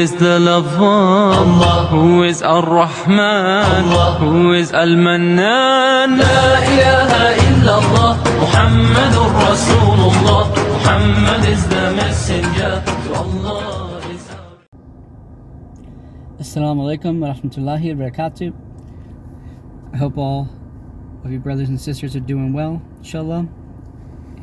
is the lover? Allah. Who is Ar-Rahman? Allah. Who is Al-Mannan? La ilaha illallah, Muhammadur Rasulullah. Muhammad is the messenger to Allah. Assalamu alaikum wa rahmatullahi wa barakatuh. I hope all of you brothers and sisters are doing well, inshallah,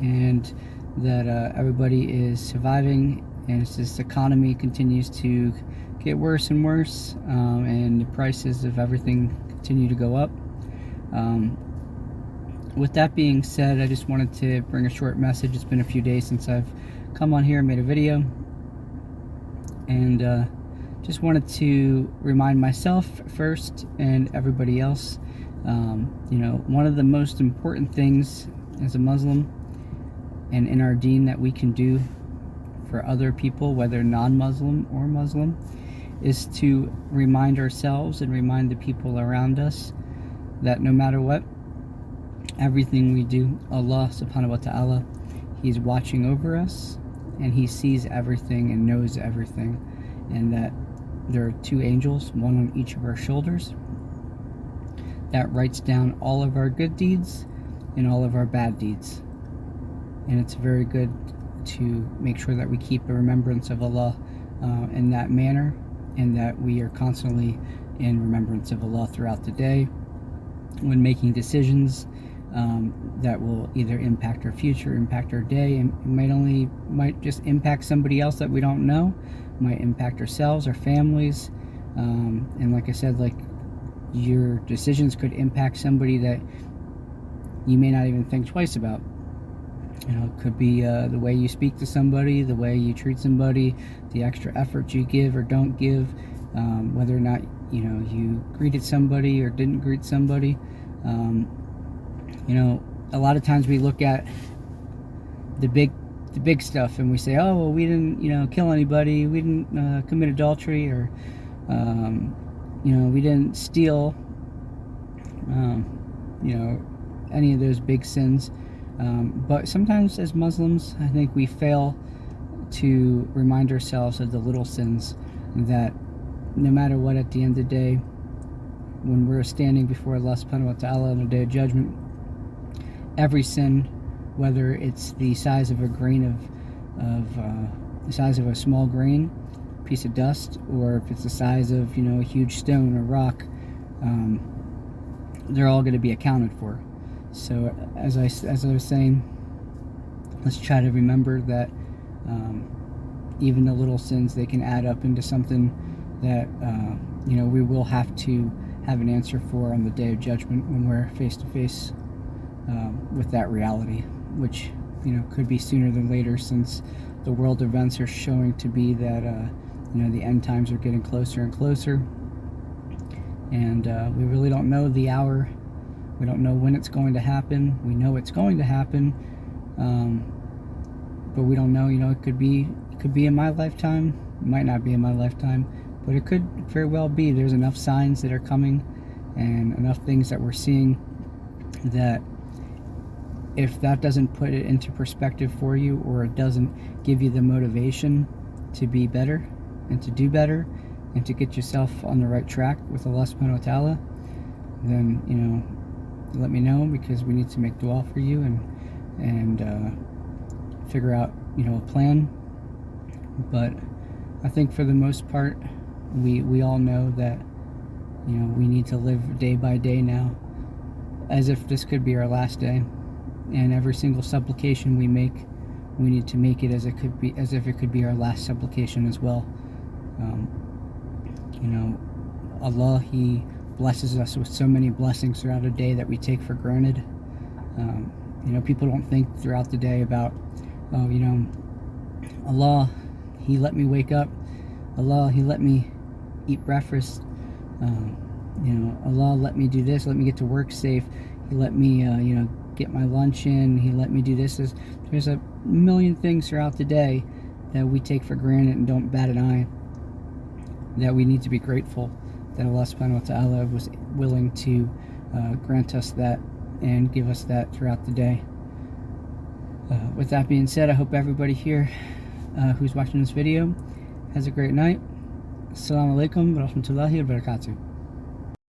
and that everybody is surviving, and as this economy continues to get worse and worse, and the prices of everything continue to go up. With that being said, I just wanted to bring a short message. It's been a few days since I've come on here and made a video, and just wanted to remind myself first and everybody else, you know, one of the most important things as a Muslim and in our deen that we can do for other people, whether non-Muslim or Muslim, is to remind ourselves and remind the people around us that no matter what, everything we do, Allah subhanahu wa ta'ala, He's watching over us, and He sees everything and knows everything, and that there are two angels, one on each of our shoulders, that writes down all of our good deeds and all of our bad deeds. And it's very good to make sure that we keep a remembrance of Allah in that manner, and that we are constantly in remembrance of Allah throughout the day when making decisions that will either impact our future, impact our day, and might just impact somebody else that we don't know, might impact ourselves, our families, and like I said, like, your decisions could impact somebody that you may not even think twice about. You know, it could be the way you speak to somebody, the way you treat somebody, the extra effort you give or don't give, whether or not, you know, you greeted somebody or didn't greet somebody. You know, a lot of times we look at the big stuff and we say, oh, well, we didn't, you know, kill anybody, we didn't commit adultery, or you know, we didn't steal, you know, any of those big sins. But sometimes as Muslims, I think we fail to remind ourselves of the little sins, that no matter what, at the end of the day, when we're standing before Allah subhanahu wa ta'ala on the day of judgment, every sin, whether it's the size of a grain the size of a small grain, piece of dust, or if it's the size of, you know, a huge stone or rock, they're all going to be accounted for. So as I was saying, let's try to remember that even the little sins, they can add up into something that you know, we will have to have an answer for on the day of judgment, when we're face to face with that reality, which, you know, could be sooner than later, since the world events are showing to be that you know, the end times are getting closer and closer, and we really don't know the hour. We don't know when it's going to happen. We know it's going to happen, but we don't know, you know, it could be in my lifetime, it might not be in my lifetime, but it could very well be. There's enough signs that are coming and enough things that we're seeing that if that doesn't put it into perspective for you, or it doesn't give you the motivation to be better and to do better and to get yourself on the right track with Allah subhanahu wa ta'ala, then, you know, let me know, because we need to make dua for you and figure out, you know, a plan. But I think for the most part, we all know that, you know, we need to live day by day now as if this could be our last day, and every single supplication we make, we need to make it as if it could be our last supplication as well. You know, Allah, He blesses us with so many blessings throughout a day that we take for granted. You know, people don't think throughout the day about, oh, you know, Allah, He let me wake up. Allah, He let me eat breakfast. You know, Allah let me do this, let me get to work safe. He let me, you know, get my lunch in. He let me do this. There's a million things throughout the day that we take for granted and don't bat an eye, that we need to be grateful that Allah subhanahu wa ta'ala was willing to grant us that and give us that throughout the day. With that being said, I hope everybody here who's watching this video has a great night, Assalamu alaikum wa rahmatullahi wa barakatuh.